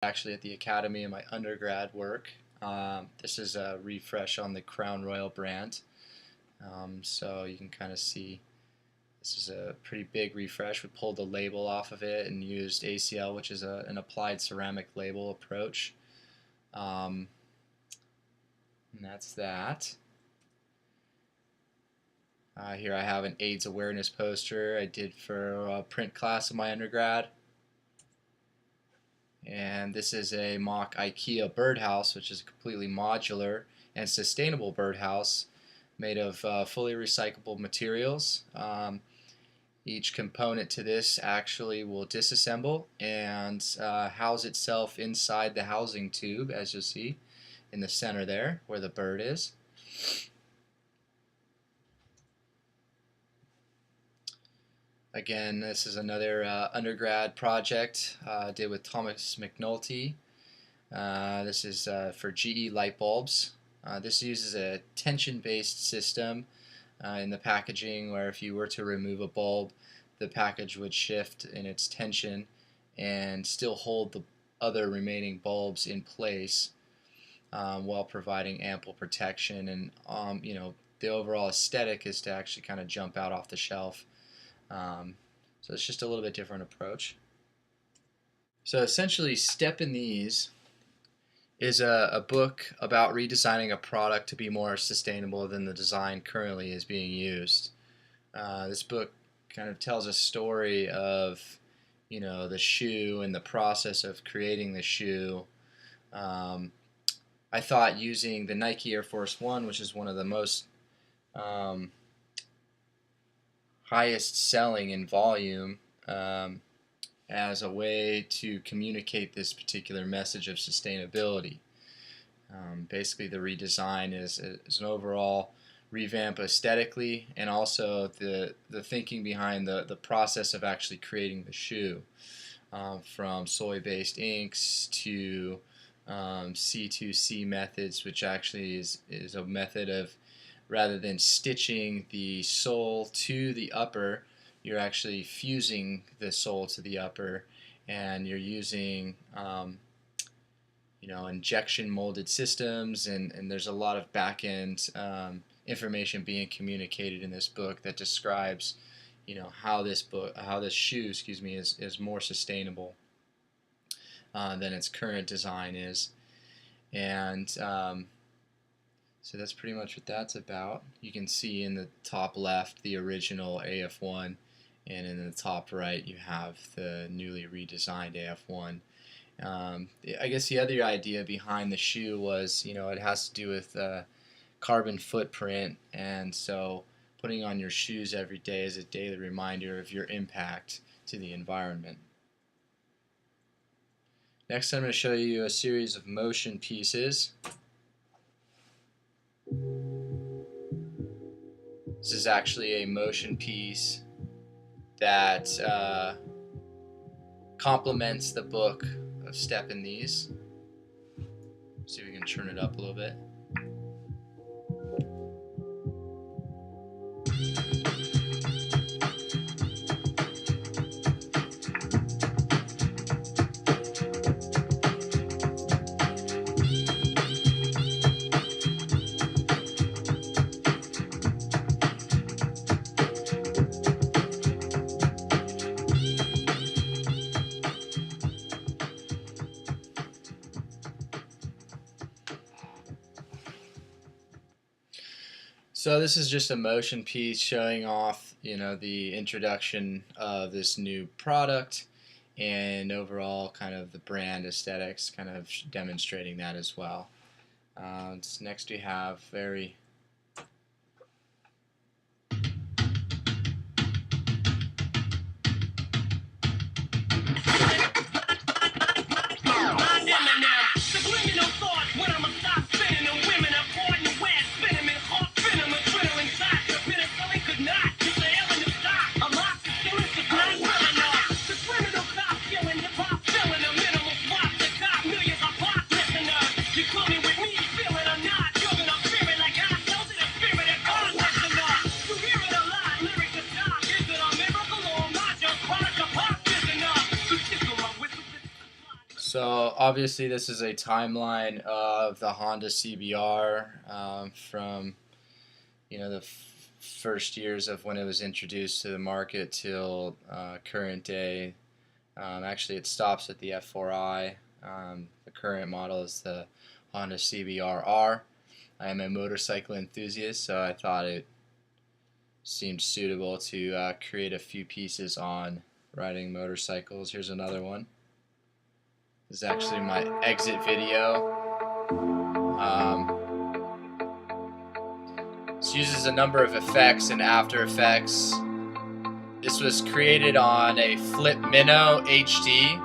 Actually at the Academy in my undergrad work. This is a refresh on the Crown Royal brand. So you can kind of see this is a pretty big refresh. We pulled the label off of it and used ACL, which is an applied ceramic label approach. And that's that. Here I have an AIDS awareness poster I did for a print class in my undergrad. And this is a mock IKEA birdhouse, which is a completely modular and sustainable birdhouse made of fully recyclable materials. Each component to this actually will disassemble and house itself inside the housing tube, as you'll see in the center there where the bird is. Again, this is another undergrad project I did with Thomas McNulty. This is for GE light bulbs. This uses a tension-based system in the packaging where if you were to remove a bulb, the package would shift in its tension and still hold the other remaining bulbs in place while providing ample protection. And the overall aesthetic is to actually kind of jump out off the shelf. So it's just a little bit different approach. So essentially, Step in These is a book about redesigning a product to be more sustainable than the design currently is being used. This book kind of tells a story of the shoe and the process of creating the shoe. I thought using the Nike Air Force One, which is one of the most highest selling in volume, as a way to communicate this particular message of sustainability. Basically, the redesign is an overall revamp aesthetically, and also the thinking behind the process of actually creating the shoe, from soy-based inks to C2C methods, which actually is a method of, rather than stitching the sole to the upper, you're actually fusing the sole to the upper, and you're using injection molded systems, and there's a lot of back-end information being communicated in this book that describes how this shoe, is more sustainable than its current design is. And so that's pretty much what that's about. You can see in the top left the original AF1, and in the top right you have the newly redesigned AF1. I guess the other idea behind the shoe was, it has to do with carbon footprint, and so putting on your shoes every day is a daily reminder of your impact to the environment. Next, I'm going to show you a series of motion pieces. This is actually a motion piece that complements the book of Step in These. See if we can turn it up a little bit. So this is just a motion piece showing off, the introduction of this new product and overall kind of the brand aesthetics, kind of demonstrating that as well. Next we have very So obviously this is a timeline of the Honda CBR from the first years of when it was introduced to the market till current day. Actually, it stops at the F4i. The current model is the Honda CBR-R. I am a motorcycle enthusiast, so I thought it seemed suitable to create a few pieces on riding motorcycles. Here's another one. This is actually my exit video. This uses a number of effects in After Effects. This was created on a Flip Minnow HD.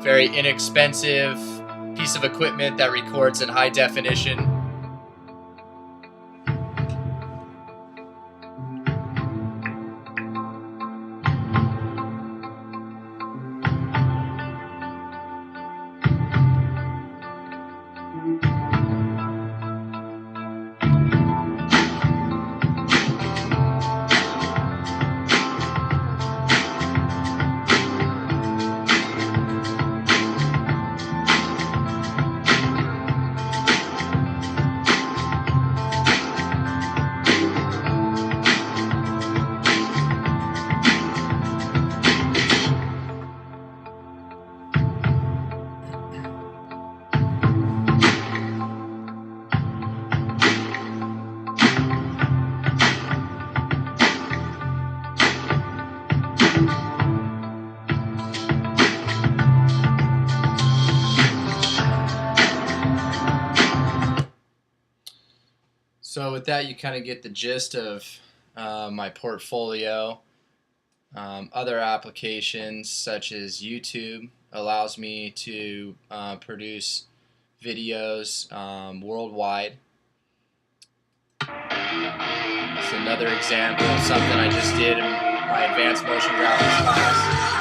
Very inexpensive piece of equipment that records in high definition. So with that, you kind of get the gist of my portfolio. Other applications such as YouTube allows me to produce videos worldwide. It's another example of something I just did in my advanced motion graphics class.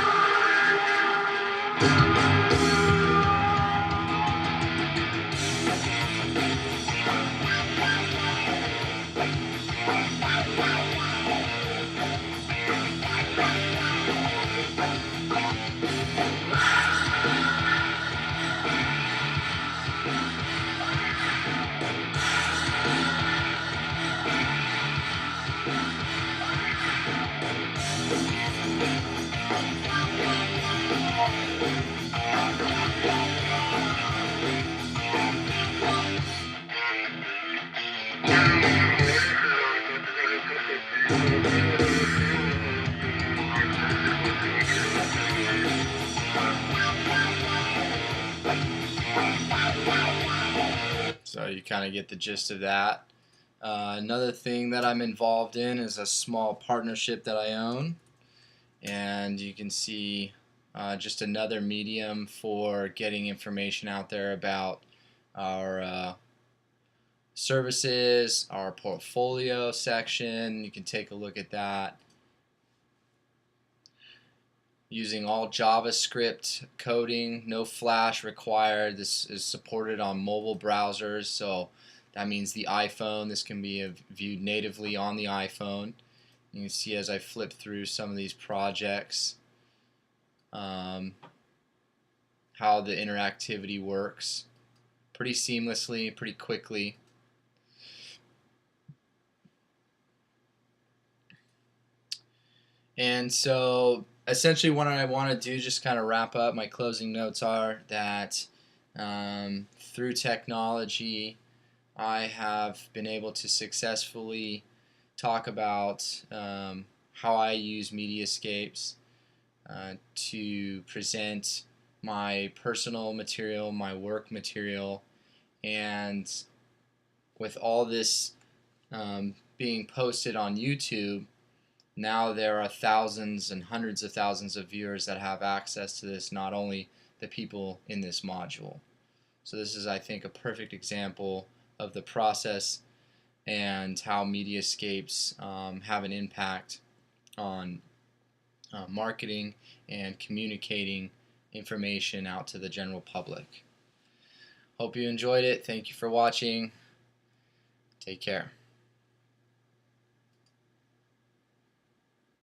So you kind of get the gist of that. Another thing that I'm involved in is a small partnership that I own, and you can see just another medium for getting information out there about our services, our portfolio section. You can take a look at that. Using all JavaScript coding, no Flash required. This is supported on mobile browsers, so that means the iPhone. This can be viewed natively on the iPhone. You can see as I flip through some of these projects how the interactivity works pretty seamlessly, pretty quickly. And so essentially what I want to do, just kind of wrap up, my closing notes are that through technology I have been able to successfully talk about how I use Mediascapes to present my personal material, my work material, and with all this being posted on YouTube, now there are thousands and hundreds of thousands of viewers that have access to this, not only the people in this module. So this is, I think, a perfect example of the process and how Mediascapes have an impact on marketing and communicating information out to the general public. Hope you enjoyed it. Thank you for watching. Take care.